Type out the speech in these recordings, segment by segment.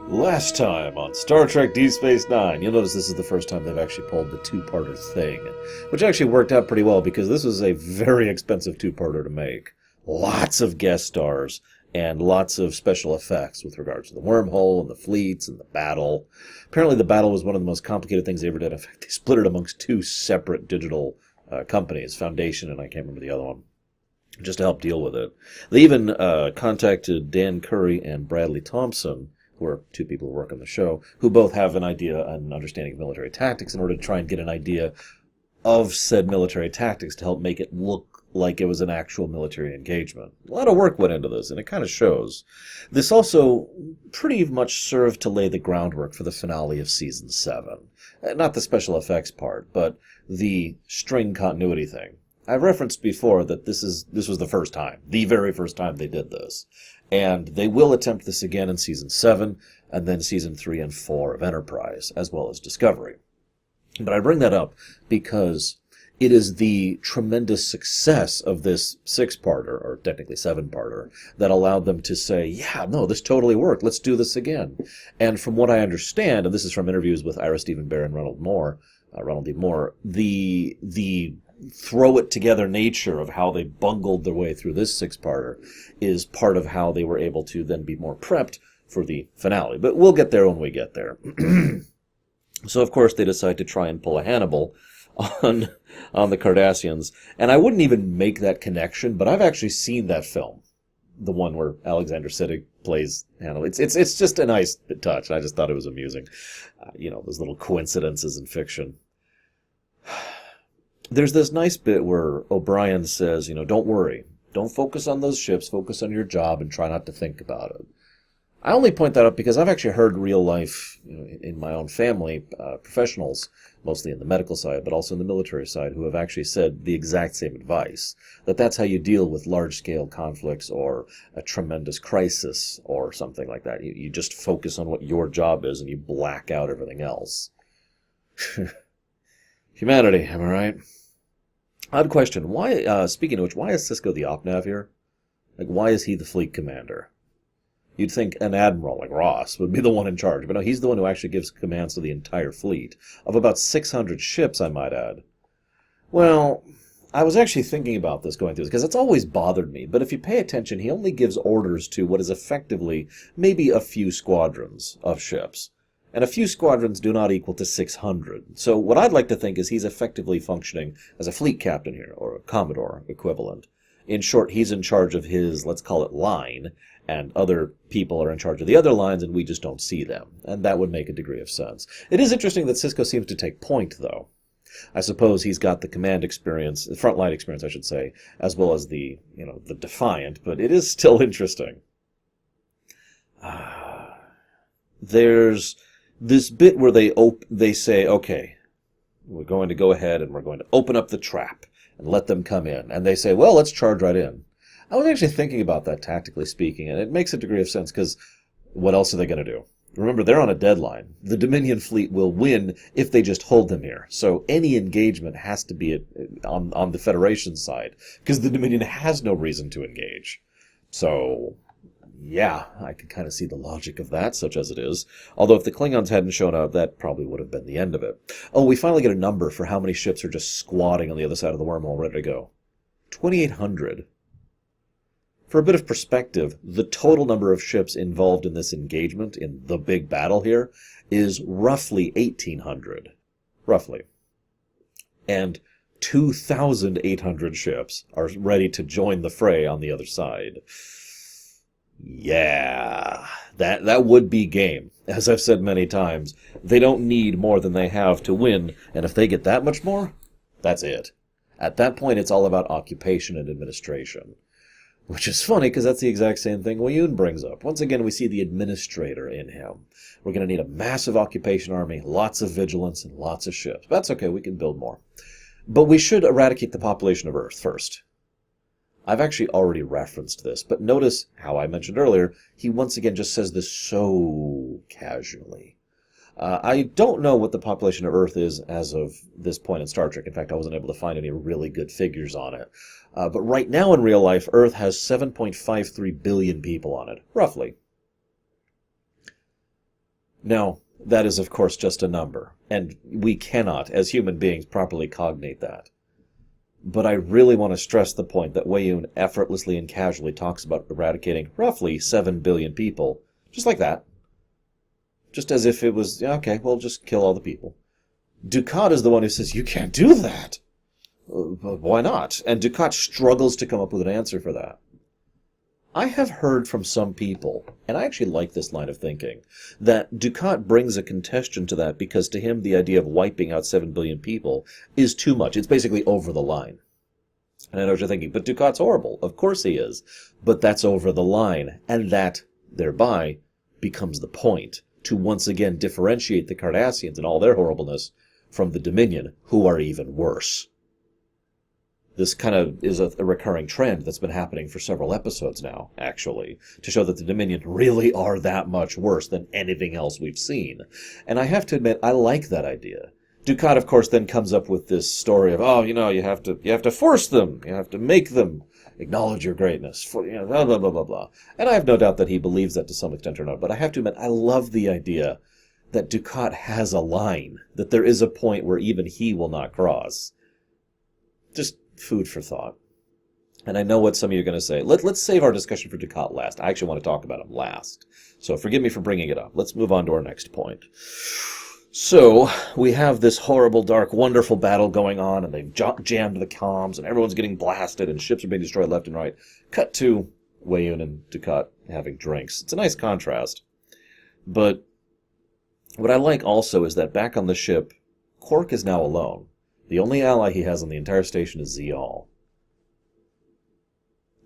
Last time on Star Trek Deep Space Nine, you'll notice this is the first time they've actually pulled the two-parter thing, which actually worked out pretty well because this was a very expensive two-parter to make. Lots of guest stars and lots of special effects with regards to the wormhole and the fleets and the battle. Apparently the battle was one of the most complicated things they ever did. In fact, they split it amongst two separate digital companies, Foundation and I can't remember the other one, just to help deal with it. They even contacted Dan Curry and Bradley Thompson, who are two people who work on the show, who both have an idea and understanding of military tactics in order to try and get an idea of said military tactics to help make it look like it was an actual military engagement. A lot of work went into this, and it kind of shows. This also pretty much served to lay the groundwork for the finale of Season 7. Not the special effects part, but the string continuity thing. I've referenced before that this was the first time, the very first time they did this. And they will attempt this again in Season 7, and then Season 3 and 4 of Enterprise, as well as Discovery. But I bring that up because it is the tremendous success of this six-parter, or technically seven-parter, that allowed them to say, yeah, no, this totally worked, let's do this again. And from what I understand, and this is from interviews with Ira Stephen Bear and Ronald D. Moore, the throw-it-together nature of how they bungled their way through this six-parter is part of how they were able to then be more prepped for the finale. But we'll get there when we get there. So, of course, they decide to try and pull a Hannibal on the Cardassians. And I wouldn't even make that connection, but I've actually seen that film. The one where Alexander Siddig plays Hannibal. It's just a nice touch. I just thought it was amusing. Those little coincidences in fiction. There's this nice bit where O'Brien says, don't worry. Don't focus on those ships. Focus on your job and try not to think about it. I only point that up because I've actually heard real life, in my own family, professionals, mostly in the medical side, but also in the military side, who have actually said the exact same advice. That's how you deal with large-scale conflicts or a tremendous crisis or something like that. You just focus on what your job is and you black out everything else. Humanity, am I right? Odd question. Why? Speaking of which, why is Sisko the OpNav here? Why is he the fleet commander? You'd think an admiral like Ross would be the one in charge, but no, he's the one who actually gives commands to the entire fleet, of about 600 ships, I might add. Well, I was actually thinking about this going through this, because it's always bothered me, but if you pay attention, he only gives orders to what is effectively maybe a few squadrons of ships. And a few squadrons do not equal to 600. So what I'd like to think is he's effectively functioning as a fleet captain here, or a commodore equivalent. In short, he's in charge of his, let's call it, line, and other people are in charge of the other lines, and we just don't see them. And that would make a degree of sense. It is interesting that Sisko seems to take point, though. I suppose he's got the command experience, the frontline experience, I should say, as well as the Defiant, but it is still interesting. There's this bit where they say, okay, we're going to go ahead and we're going to open up the trap and let them come in. And they say, well, let's charge right in. I was actually thinking about that, tactically speaking, and it makes a degree of sense, because what else are they going to do? Remember, they're on a deadline. The Dominion fleet will win if they just hold them here. So any engagement has to be on the Federation side, because the Dominion has no reason to engage. So, yeah, I can kind of see the logic of that, such as it is. Although if the Klingons hadn't shown up, that probably would have been the end of it. Oh, we finally get a number for how many ships are just squatting on the other side of the wormhole ready to go. 2,800. For a bit of perspective, the total number of ships involved in this engagement, in the big battle here, is roughly 1,800. Roughly. And 2,800 ships are ready to join the fray on the other side. Yeah, that would be game. As I've said many times, they don't need more than they have to win, and if they get that much more, that's it. At that point, it's all about occupation and administration. Which is funny, because that's the exact same thing Wayun brings up. Once again, we see the administrator in him. We're going to need a massive occupation army, lots of vigilance, and lots of ships. That's okay, we can build more. But we should eradicate the population of Earth first. I've actually already referenced this, but notice how I mentioned earlier, he once again just says this so casually. I don't know what the population of Earth is as of this point in Star Trek. In fact, I wasn't able to find any really good figures on it. But right now in real life, Earth has 7.53 billion people on it, roughly. Now, that is, of course, just a number, and we cannot, as human beings, properly cognate that. But I really want to stress the point that Weyoun effortlessly and casually talks about eradicating roughly 7 billion people, just like that. Just as if it was, okay, well, just kill all the people. Dukat is the one who says, you can't do that. Why not? And Dukat struggles to come up with an answer for that. I have heard from some people, and I actually like this line of thinking, that Dukat brings a contestation to that because to him the idea of wiping out 7 billion people is too much. It's basically over the line. And I know what you're thinking, but Dukat's horrible. Of course he is. But that's over the line, and that, thereby, becomes the point, to once again differentiate the Cardassians and all their horribleness from the Dominion, who are even worse. This kind of is a recurring trend that's been happening for several episodes now, actually, to show that the Dominion really are that much worse than anything else we've seen. And I have to admit, I like that idea. Dukat, of course, then comes up with this story of, you have to force them, you have to make them acknowledge your greatness, blah, blah, blah, blah, blah. And I have no doubt that he believes that to some extent or not, but I have to admit, I love the idea that Dukat has a line, that there is a point where even he will not cross. Just food for thought. And I know what some of you are going to say. Let's save our discussion for Dukat last. I actually want to talk about him last. So forgive me for bringing it up. Let's move on to our next point. So we have this horrible, dark, wonderful battle going on, and they've jammed the comms, and everyone's getting blasted, and ships are being destroyed left and right. Cut to Weyoun and Dukat having drinks. It's a nice contrast. But what I like also is that back on the ship, Quark is now alone. The only ally he has on the entire station is Zeal.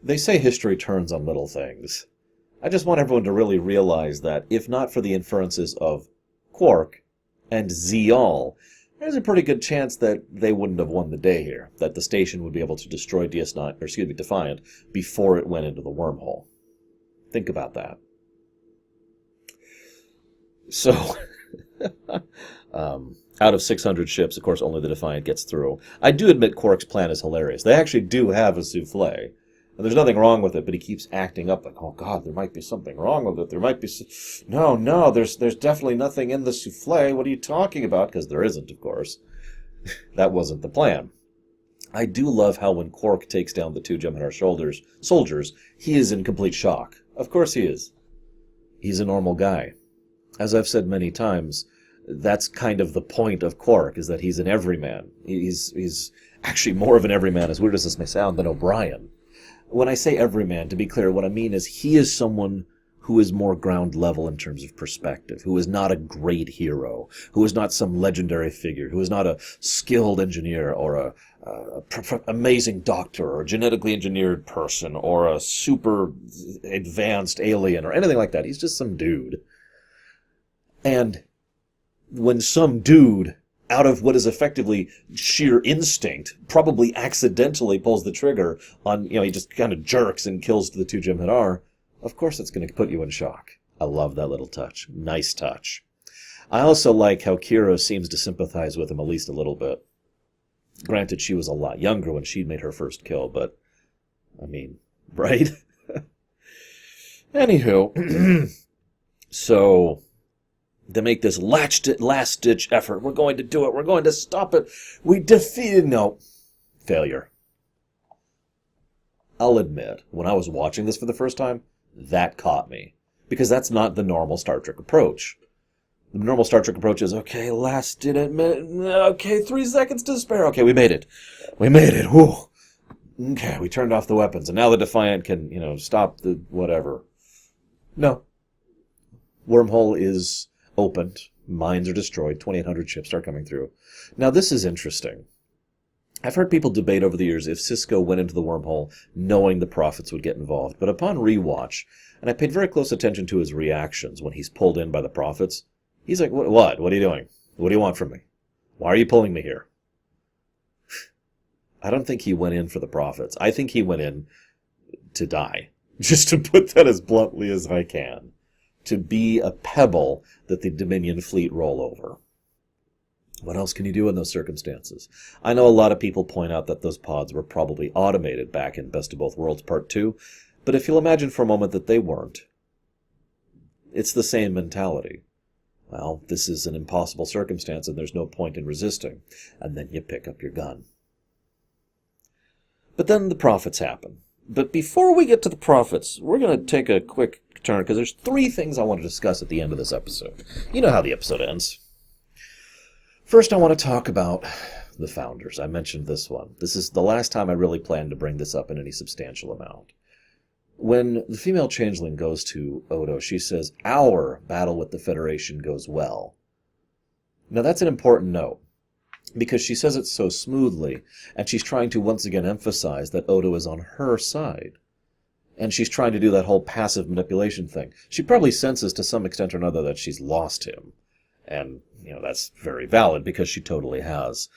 They say history turns on little things. I just want everyone to really realize that, if not for the inferences of Quark and Zeal, there's a pretty good chance that they wouldn't have won the day here, that the station would be able to destroy Defiant before it went into the wormhole. Think about that. So, out of 600 ships, of course, only the Defiant gets through. I do admit Quark's plan is hilarious. They actually do have a souffle. And there's nothing wrong with it, but he keeps acting up like, oh God, there might be something wrong with it. There might be... No, there's definitely nothing in the souffle. What are you talking about? Because there isn't, of course. That wasn't the plan. I do love how when Quark takes down the two Jem'Hadar soldiers, he is in complete shock. Of course he is. He's a normal guy. As I've said many times, that's kind of the point of Quark, is that he's an everyman. He's actually more of an everyman, as weird as this may sound, than O'Brien. When I say everyman, to be clear, what I mean is he is someone who is more ground level in terms of perspective, who is not a great hero, who is not some legendary figure, who is not a skilled engineer or a amazing doctor or a genetically engineered person or a super advanced alien or anything like that. He's just some dude. And when some dude, out of what is effectively sheer instinct, probably accidentally pulls the trigger on, he just kind of jerks and kills the two Jem'Hadar, of course it's going to put you in shock. I love that little touch. Nice touch. I also like how Kira seems to sympathize with him at least a little bit. Granted, she was a lot younger when she made her first kill, but, right? Anywho, so... to make this last-ditch effort. We're going to do it. We're going to stop it. We defeated... No. Failure. I'll admit, when I was watching this for the first time, that caught me. Because that's not the normal Star Trek approach. The normal Star Trek approach is, okay, last minute, okay, 3 seconds to spare. Okay, we made it. We made it. Whew. Okay, we turned off the weapons, and now the Defiant can, stop the whatever. No. Wormhole is... opened, mines are destroyed, 2,800 ships start coming through. Now this is interesting. I've heard people debate over the years if Sisko went into the wormhole knowing the Prophets would get involved, but upon rewatch, and I paid very close attention to his reactions when he's pulled in by the Prophets, he's like, what? What are you doing? What do you want from me? Why are you pulling me here? I don't think he went in for the Prophets. I think he went in to die. Just to put that as bluntly as I can. To be a pebble that the Dominion fleet roll over. What else can you do in those circumstances? I know a lot of people point out that those pods were probably automated back in Best of Both Worlds Part 2, but if you'll imagine for a moment that they weren't, it's the same mentality. Well, this is an impossible circumstance and there's no point in resisting. And then you pick up your gun. But then the prophets happen. But before we get to the prophets, we're going to take a quick turn, because there's 3 things I want to discuss at the end of this episode. You know how the episode ends. First, I want to talk about the founders. I mentioned this one. This is the last time I really plan to bring this up in any substantial amount. When the female changeling goes to Odo, she says, "Our battle with the Federation goes well." Now that's an important note, because she says it so smoothly, and she's trying to once again emphasize that Odo is on her side. And she's trying to do that whole passive manipulation thing. She probably senses to some extent or another that she's lost him. And, that's very valid, because she totally has.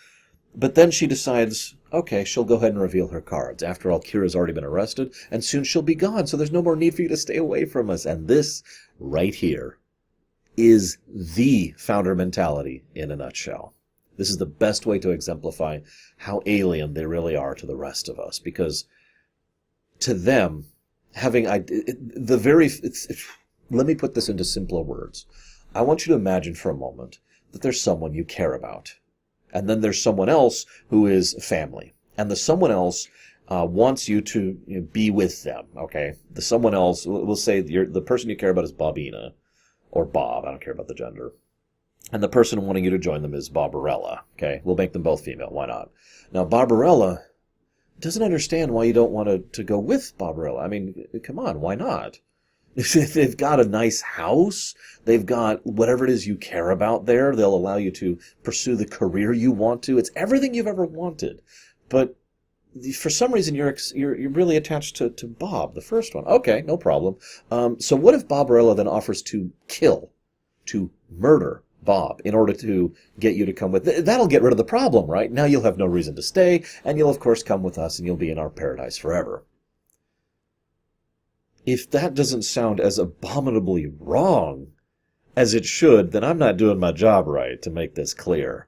But then she decides, okay, she'll go ahead and reveal her cards. After all, Kira's already been arrested, and soon she'll be gone, so there's no more need for you to stay away from us. And this, right here, is the founder mentality in a nutshell. This is the best way to exemplify how alien they really are to the rest of us, because to them, let me put this into simpler words. I want you to imagine for a moment that there's someone you care about. And then there's someone else who is family. And the someone else wants you to be with them, okay? The someone else, we'll say the person you care about is Bobina, or Bob, I don't care about the gender. And the person wanting you to join them is Barbarella, okay? We'll make them both female, why not? Now, Barbarella doesn't understand why you don't want to go with Barbarella. I mean, come on, why not? They've got a nice house. They've got whatever it is you care about there. They'll allow you to pursue the career you want to. It's everything you've ever wanted. But for some reason, you're really attached to Bob, the first one. Okay, no problem. So what if Barbarella then offers to murder Bob in order to get you to come with? That'll get rid of the problem, right? Now you'll have no reason to stay, and you'll of course come with us, and you'll be in our paradise forever. If that doesn't sound as abominably wrong as it should, then I'm not doing my job right to make this clear.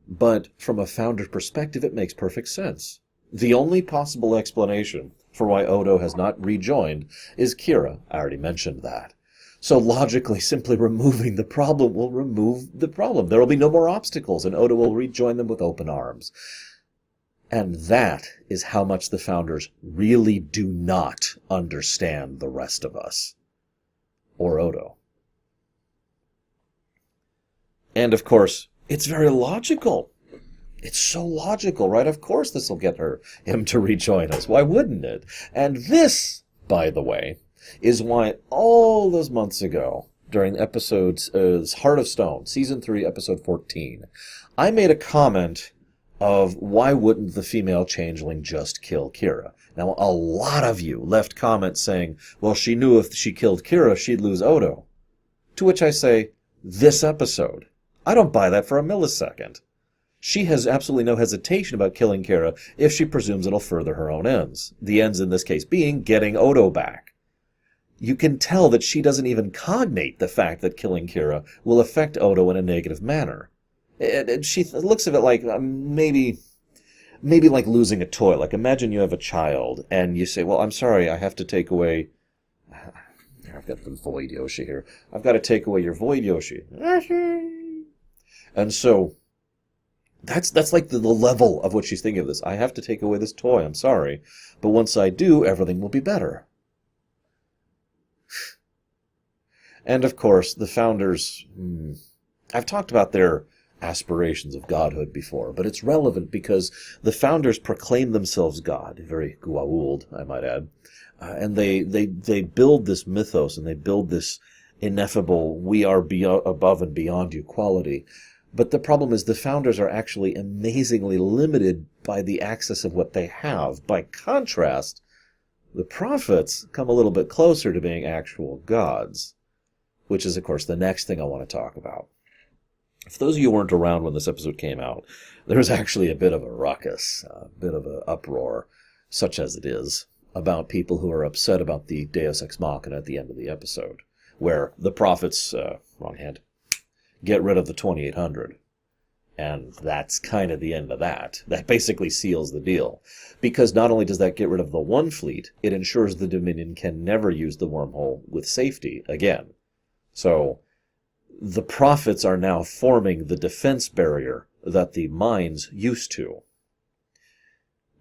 But from a founder's perspective, it makes perfect sense. The only possible explanation for why Odo has not rejoined is Kira. I already mentioned that. So logically, simply removing the problem will remove the problem. There will be no more obstacles, and Odo will rejoin them with open arms. And that is how much the founders really do not understand the rest of us. Or Odo. And of course, it's very logical. It's so logical, right? Of course this will get him to rejoin us. Why wouldn't it? And this, by the way, is why all those months ago, during episodes Heart of Stone, Season 3, Episode 14, I made a comment of why wouldn't the female changeling just kill Kira? Now, a lot of you left comments saying, well, she knew if she killed Kira, she'd lose Odo. To which I say, this episode. I don't buy that for a millisecond. She has absolutely no hesitation about killing Kira if she presumes it'll further her own ends. The ends in this case being getting Odo back. You can tell that she doesn't even cognate the fact that killing Kira will affect Odo in a negative manner. She looks at it like maybe like losing a toy. Like imagine you have a child and you say, well, I'm sorry, I have to take away... I've got the Void Yoshi here. I've got to take away your Void Yoshi. And so that's like the level of what she's thinking of this. I have to take away this toy, I'm sorry. But once I do, everything will be better. And of course, the founders... I've talked about their aspirations of godhood before, but it's relevant because the founders proclaim themselves God, very Goa'uld, I might add, and they build this mythos and they build this ineffable, we are above and beyond you quality. But the problem is the founders are actually amazingly limited by the access of what they have. By contrast, the prophets come a little bit closer to being actual gods, which is, of course, the next thing I want to talk about. For those of you who weren't around when this episode came out, there was actually a bit of a ruckus, a bit of an uproar, such as it is, about people who are upset about the Deus Ex Machina at the end of the episode, where the prophets, wrong hand, get rid of the 2800. And that's kind of the end of that. That basically seals the deal. Because not only does that get rid of the one fleet, it ensures the Dominion can never use the wormhole with safety again. So the prophets are now forming the defense barrier that the mines used to.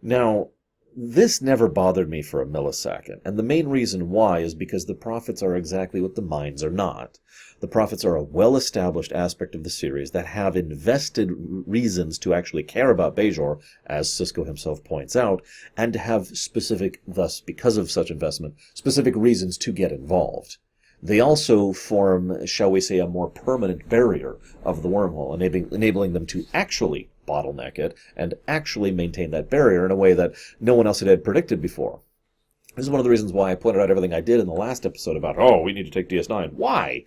Now, this never bothered me for a millisecond, and the main reason why is because the prophets are exactly what the mines are not. The prophets are a well-established aspect of the series that have invested reasons to actually care about Bajor, as Sisko himself points out, and to have specific, thus, because of such investment, specific reasons to get involved. They also form, shall we say, a more permanent barrier of the wormhole, enabling them to actually bottleneck it and actually maintain that barrier in a way that no one else had predicted before. This is one of the reasons why I pointed out everything I did in the last episode about, we need to take DS9. Why?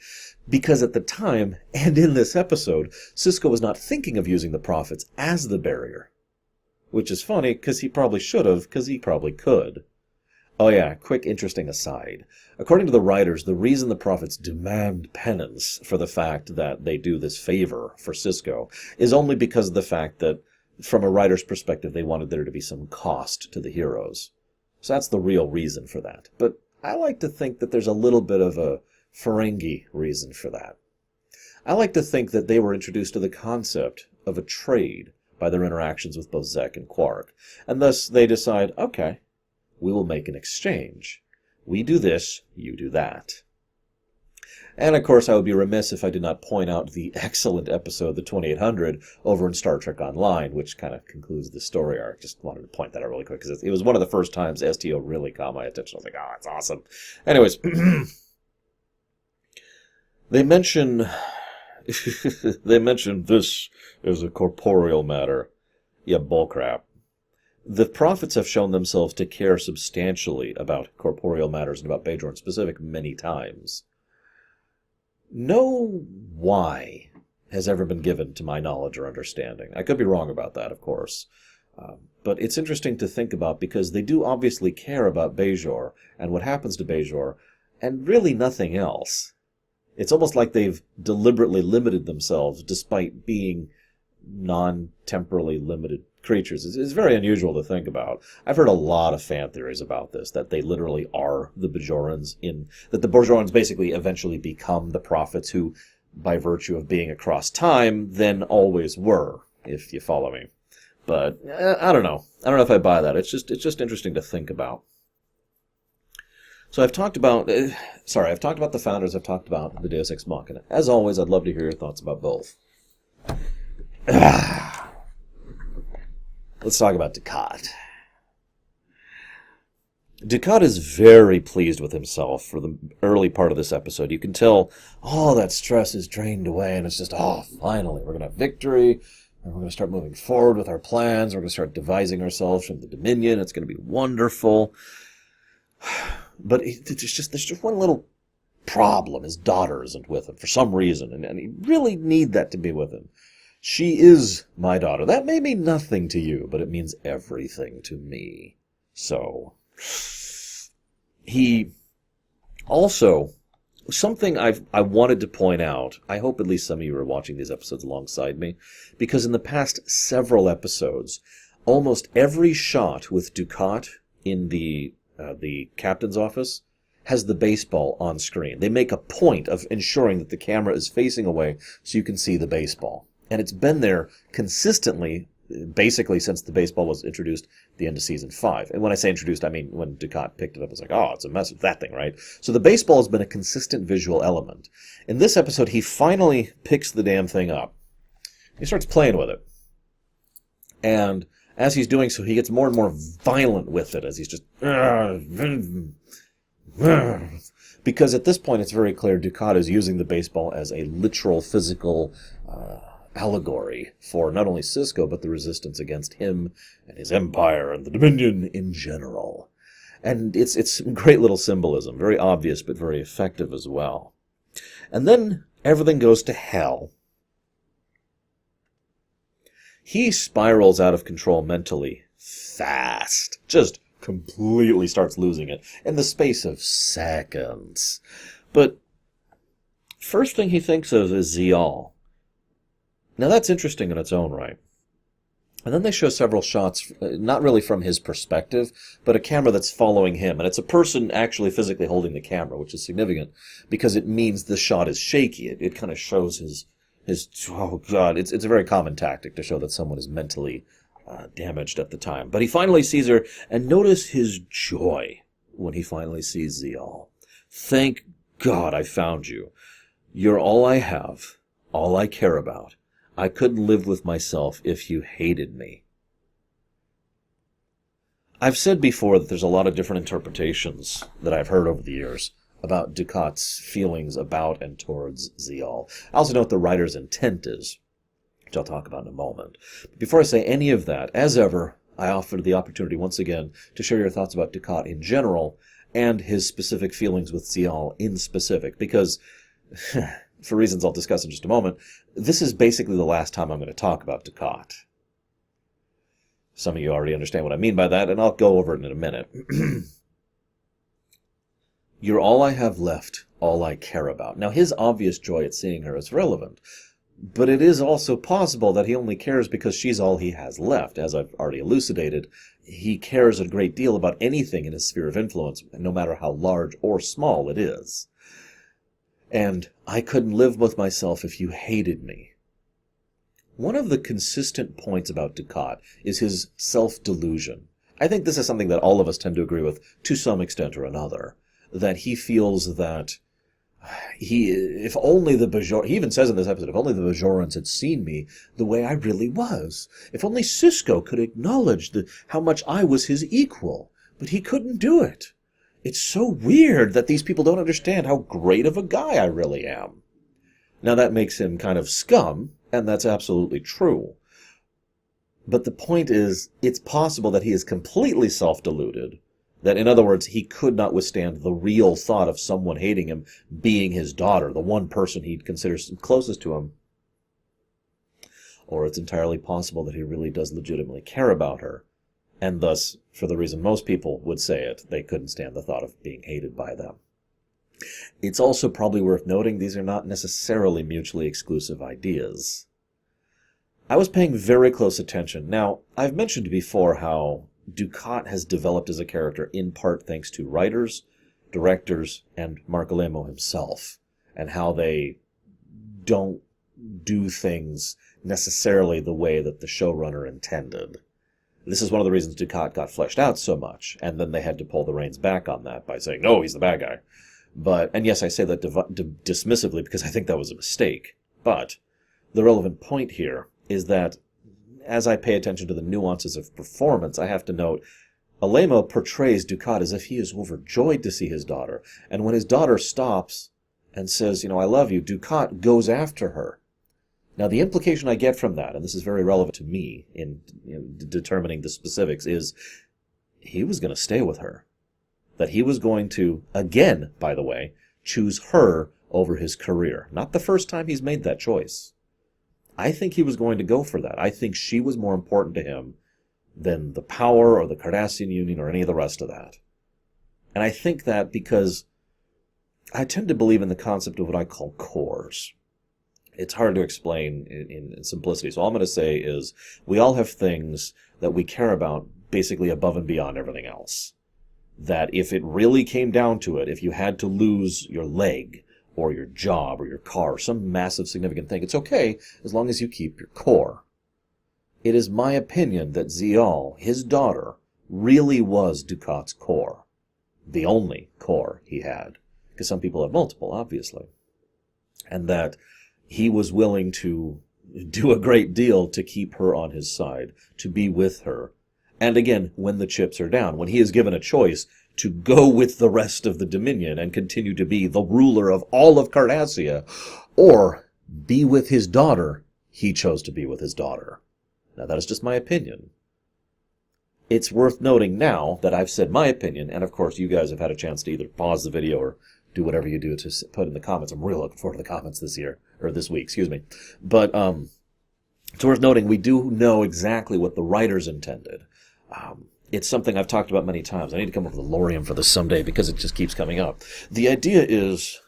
Because at the time, and in this episode, Sisko was not thinking of using the prophets as the barrier. Which is funny, because he probably should have, because he probably could. Oh yeah, quick interesting aside. According to the writers, the reason the prophets demand penance for the fact that they do this favor for Sisko is only because of the fact that, from a writer's perspective, they wanted there to be some cost to the heroes. So that's the real reason for that. But I like to think that there's a little bit of a Ferengi reason for that. I like to think that they were introduced to the concept of a trade by their interactions with both Zek and Quark, and thus they decide, okay, we will make an exchange. We do this, you do that. And of course I would be remiss if I did not point out the excellent episode, the 2800, over in Star Trek Online, which kind of concludes the story arc. Just wanted to point that out really quick, because it was one of the first times STO really caught my attention. I was like, that's awesome. Anyways, they mention this is a corporeal matter. Yeah, bullcrap. The prophets have shown themselves to care substantially about corporeal matters and about Bajor in specific many times. No why has ever been given to my knowledge or understanding. I could be wrong about that, of course. But it's interesting to think about because they do obviously care about Bajor and what happens to Bajor, and really nothing else. It's almost like they've deliberately limited themselves despite being non-temporally limited creatures. It's very unusual to think about. I've heard a lot of fan theories about this, that they literally are the Bajorans, that the Bajorans basically eventually become the prophets who, by virtue of being across time, then always were, if you follow me. But I don't know. I don't know if I buy that. It's just interesting to think about. So I've talked about the founders, I've talked about the Deus Ex Machina. As always, I'd love to hear your thoughts about both. Let's talk about Dukat. Dukat is very pleased with himself for the early part of this episode. You can tell all that stress is drained away, and it's just, finally, we're going to have victory, and we're going to start moving forward with our plans. We're going to start devising ourselves from the Dominion. It's going to be wonderful. But there's just one little problem. His daughter isn't with him for some reason, and he really need that to be with him. She is my daughter. That may mean nothing to you, but it means everything to me. So, he also, something I wanted to point out, I hope at least some of you are watching these episodes alongside me, because in the past several episodes, almost every shot with Dukat in the captain's office has the baseball on screen. They make a point of ensuring that the camera is facing away so you can see the baseball. And it's been there consistently, basically since the baseball was introduced at the end of Season 5. And when I say introduced, I mean when Dukat picked it up, it's like, it's a message, that thing, right? So the baseball has been a consistent visual element. In this episode, he finally picks the damn thing up. He starts playing with it. And as he's doing so, he gets more and more violent with it as he's just... Because at this point, it's very clear Dukat is using the baseball as a literal physical allegory for not only Sisko, but the resistance against him and his empire and the Dominion in general. And it's some great little symbolism, very obvious, but very effective as well. And then everything goes to hell. He spirals out of control mentally fast, just completely starts losing it in the space of seconds. But first thing he thinks of is Zial. Now that's interesting in its own right. And then they show several shots, not really from his perspective, but a camera that's following him. And it's a person actually physically holding the camera, which is significant because it means the shot is shaky. It kind of shows his, oh God, it's a very common tactic to show that someone is mentally damaged at the time. But he finally sees her, and notice his joy when he finally sees Zial. Thank God I found you. You're all I have, all I care about. I couldn't live with myself if you hated me. I've said before that there's a lot of different interpretations that I've heard over the years about Dukat's feelings about and towards Zial. I also know what the writer's intent is, which I'll talk about in a moment. But before I say any of that, as ever, I offer the opportunity once again to share your thoughts about Dukat in general and his specific feelings with Zial in specific, because for reasons I'll discuss in just a moment, this is basically the last time I'm going to talk about Dukat. Some of you already understand what I mean by that, and I'll go over it in a minute. You're all I have left, all I care about. Now, his obvious joy at seeing her is relevant, but it is also possible that he only cares because she's all he has left. As I've already elucidated, he cares a great deal about anything in his sphere of influence, no matter how large or small it is. And I couldn't live with myself if you hated me. One of the consistent points about Dukat is his self-delusion. I think this is something that all of us tend to agree with to some extent or another, that he feels that if only the Bajor, he even says in this episode, if only the Bajorans had seen me the way I really was. If only Sisko could acknowledge how much I was his equal. But he couldn't do it. It's so weird that these people don't understand how great of a guy I really am. Now that makes him kind of scum, and that's absolutely true. But the point is, it's possible that he is completely self-deluded. That, in other words, he could not withstand the real thought of someone hating him being his daughter, the one person he considers closest to him. Or it's entirely possible that he really does legitimately care about her. And thus, for the reason most people would say it, they couldn't stand the thought of being hated by them. It's also probably worth noting these are not necessarily mutually exclusive ideas. I was paying very close attention. Now, I've mentioned before how Dukat has developed as a character in part thanks to writers, directors, and Marc Alaimo himself, and how they don't do things necessarily the way that the showrunner intended. This is one of the reasons Dukat got fleshed out so much, and then they had to pull the reins back on that by saying, no, he's the bad guy. And yes, I say that dismissively because I think that was a mistake. But the relevant point here is that as I pay attention to the nuances of performance, I have to note, Alaimo portrays Dukat as if he is overjoyed to see his daughter. And when his daughter stops and says, I love you, Dukat goes after her. Now, the implication I get from that, and this is very relevant to me in determining the specifics, is he was going to stay with her. That he was going to, again, by the way, choose her over his career. Not the first time he's made that choice. I think he was going to go for that. I think she was more important to him than the power or the Cardassian Union or any of the rest of that. And I think that because I tend to believe in the concept of what I call cores. It's hard to explain in simplicity. So all I'm going to say is we all have things that we care about basically above and beyond everything else. That if it really came down to it, if you had to lose your leg or your job or your car, some massive significant thing, it's okay as long as you keep your core. It is my opinion that Zial, his daughter, really was Dukat's core. The only core he had. Because some people have multiple, obviously. And that he was willing to do a great deal to keep her on his side, to be with her. And again, when the chips are down, when he is given a choice to go with the rest of the Dominion and continue to be the ruler of all of Cardassia, or be with his daughter, he chose to be with his daughter. Now, that is just my opinion. It's worth noting now that I've said my opinion, and of course you guys have had a chance to either pause the video or do whatever you do to put in the comments. I'm really looking forward to the comments this week, But it's worth noting we do know exactly what the writers intended. It's something I've talked about many times. I need to come up with a lorium for this someday because it just keeps coming up. The idea is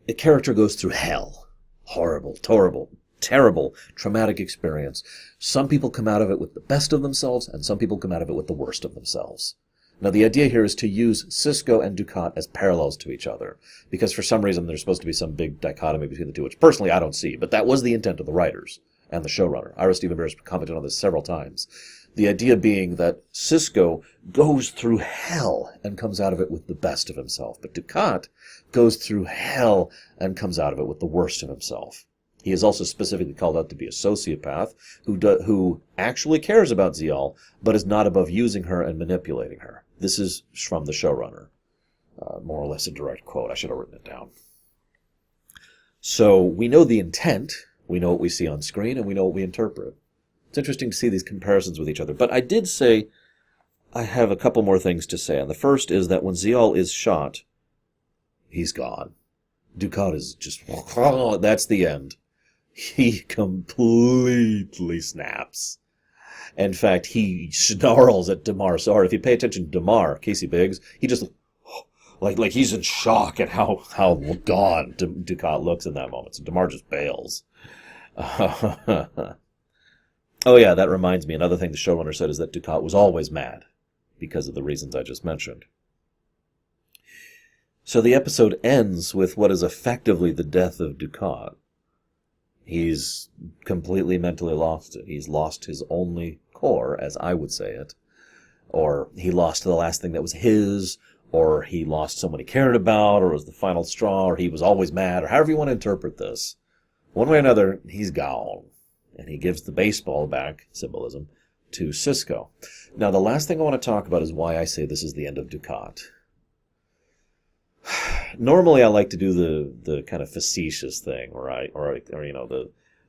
a character goes through hell. Horrible, terrible, traumatic experience. Some people come out of it with the best of themselves, and some people come out of it with the worst of themselves. Now, the idea here is to use Sisko and Dukat as parallels to each other, because for some reason there's supposed to be some big dichotomy between the two, which personally I don't see, but that was the intent of the writers and the showrunner. Ira Steven Behr has commented on this several times. The idea being that Sisko goes through hell and comes out of it with the best of himself, but Dukat goes through hell and comes out of it with the worst of himself. He is also specifically called out to be a sociopath who actually cares about Ziyal, but is not above using her and manipulating her. This is from the showrunner. More or less a direct quote. I should have written it down. So we know the intent, we know what we see on screen, and we know what we interpret. It's interesting to see these comparisons with each other. But I did say I have a couple more things to say. And the first is that when Ziyal is shot, he's gone. Dukat is just, that's the end. He completely snaps. In fact, he snarls at Damar so hard. If you pay attention to Damar, Casey Biggs, he just, like he's in shock at how gone Dukat looks in that moment. So Damar just bails. Oh yeah, that reminds me. Another thing the showrunner said is that Dukat was always mad because of the reasons I just mentioned. So the episode ends with what is effectively the death of Dukat. He's completely mentally lost it. He's lost his only core, as I would say it. Or he lost the last thing that was his, or he lost someone he cared about, or it was the final straw, or he was always mad, or however you want to interpret this. One way or another, he's gone. And he gives the baseball back, symbolism, to Sisko. Now, the last thing I want to talk about is why I say this is the end of Dukat. Normally, I like to do the kind of facetious thing, or you know,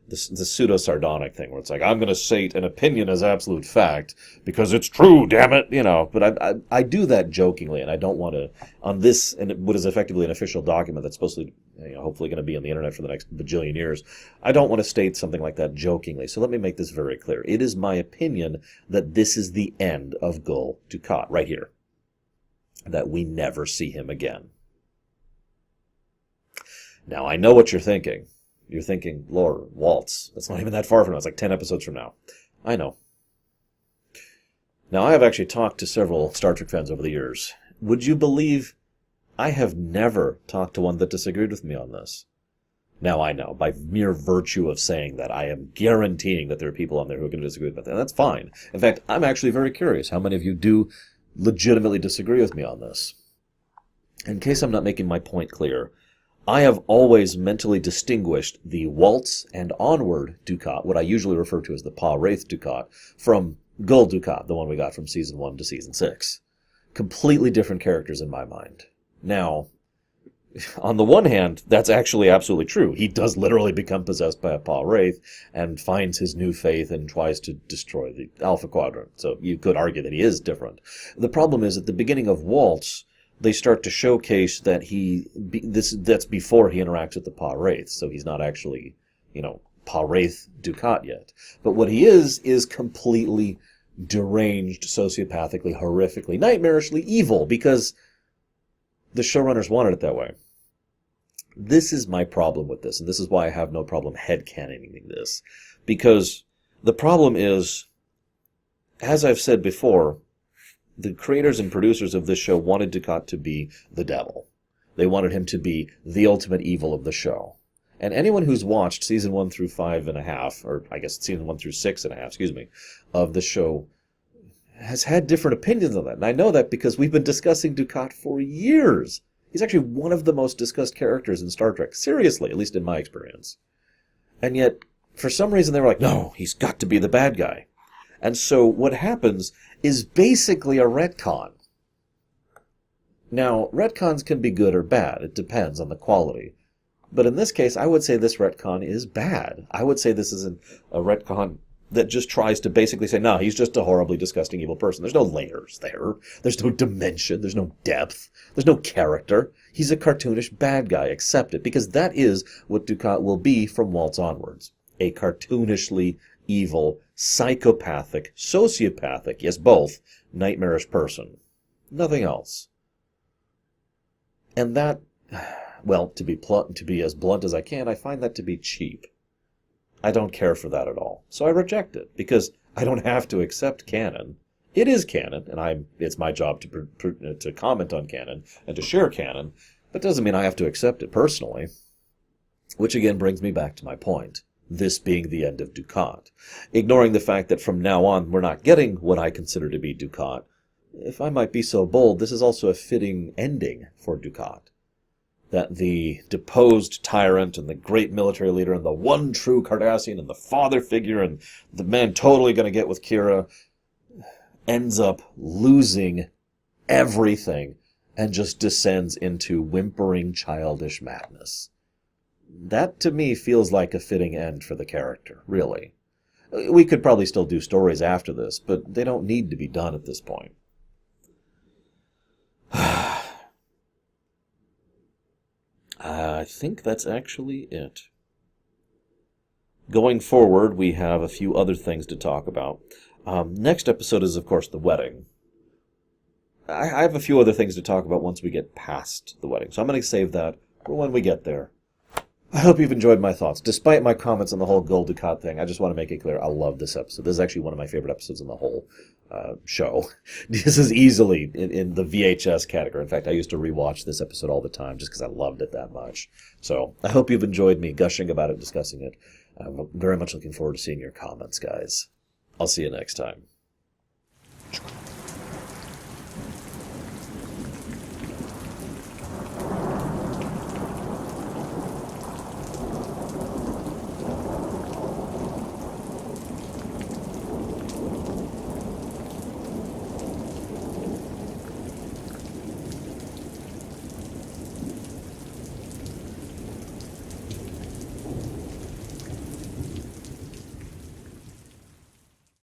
the pseudo-sardonic thing, where it's like, I'm going to state an opinion as absolute fact because it's true, damn it, you know. But I do that jokingly, and I don't want to, on this, and what is effectively an official document that's supposed to, you know, hopefully going to be on the internet for the next bajillion years, I don't want to state something like that jokingly. So let me make this very clear. It is my opinion that this is the end of Gul Dukat, right here. That we never see him again. Now, I know what you're thinking. You're thinking, Lord, Waltz. That's not even that far from now. It's like 10 episodes from now. I know. Now, I have actually talked to several Star Trek fans over the years. Would you believe I have never talked to one that disagreed with me on this? Now, I know, by mere virtue of saying that, I am guaranteeing that there are people on there who are going to disagree with me. And that's fine. In fact, I'm actually very curious how many of you do legitimately disagree with me on this. In case I'm not making my point clear, I have always mentally distinguished the Waltz and Onward Dukat, what I usually refer to as the Pa-Wraith Dukat, from Gul Dukat, the one we got from Season 1 to Season 6. Completely different characters in my mind. Now, on the one hand, that's actually absolutely true. He does literally become possessed by a Pa-Wraith and finds his new faith and tries to destroy the Alpha Quadrant. So you could argue that he is different. The problem is, at the beginning of Waltz, they start to showcase that that's before he interacts with the Pa-Wraith, so he's not actually, you know, Pa-Wraith Dukat yet. But what he is completely deranged, sociopathically, horrifically, nightmarishly evil, because the showrunners wanted it that way. This is my problem with this, and this is why I have no problem headcanoning this. Because the problem is, as I've said before, the creators and producers of this show wanted Dukat to be the devil. They wanted him to be the ultimate evil of the show. And anyone who's watched Season 1 through 5.5, or I guess Season 1 through 6.5, of the show, has had different opinions on that. And I know that because we've been discussing Dukat for years. He's actually one of the most discussed characters in Star Trek. Seriously, at least in my experience. And yet, for some reason, they were like, no, he's got to be the bad guy. And so what happens is basically a retcon. Now, retcons can be good or bad. It depends on the quality. But in this case, I would say this retcon is bad. I would say this isn't a retcon that just tries to basically say, no, he's just a horribly disgusting evil person. There's no layers there. There's no dimension. There's no depth. There's no character. He's a cartoonish bad guy. Accept it, because that is what Dukat will be from Waltz onwards. A cartoonishly evil, psychopathic, sociopathic, yes, both, nightmarish person. Nothing else. And that, well, to be as blunt as I can, I find that to be cheap. I don't care for that at all. So I reject it, because I don't have to accept canon. It is canon, and it's my job to comment on canon and to share canon, but doesn't mean I have to accept it personally. Which again brings me back to my point, this being the end of Dukat. Ignoring the fact that from now on we're not getting what I consider to be Dukat, if I might be so bold, this is also a fitting ending for Dukat. That the deposed tyrant and the great military leader and the one true Cardassian and the father figure and the man totally going to get with Kira ends up losing everything and just descends into whimpering childish madness. That to me feels like a fitting end for the character, really. We could probably still do stories after this, but they don't need to be done at this point. I think that's actually it. Going forward, we have a few other things to talk about. Next episode is, of course, the wedding. I have a few other things to talk about once we get past the wedding, so I'm going to save that for when we get there. I hope you've enjoyed my thoughts. Despite my comments on the whole Gul Dukat thing, I just want to make it clear I love this episode. This is actually one of my favorite episodes in the whole show. This is easily in the VHS category. In fact, I used to rewatch this episode all the time just because I loved it that much. So I hope you've enjoyed me gushing about it, discussing it. I'm very much looking forward to seeing your comments, guys. I'll see you next time.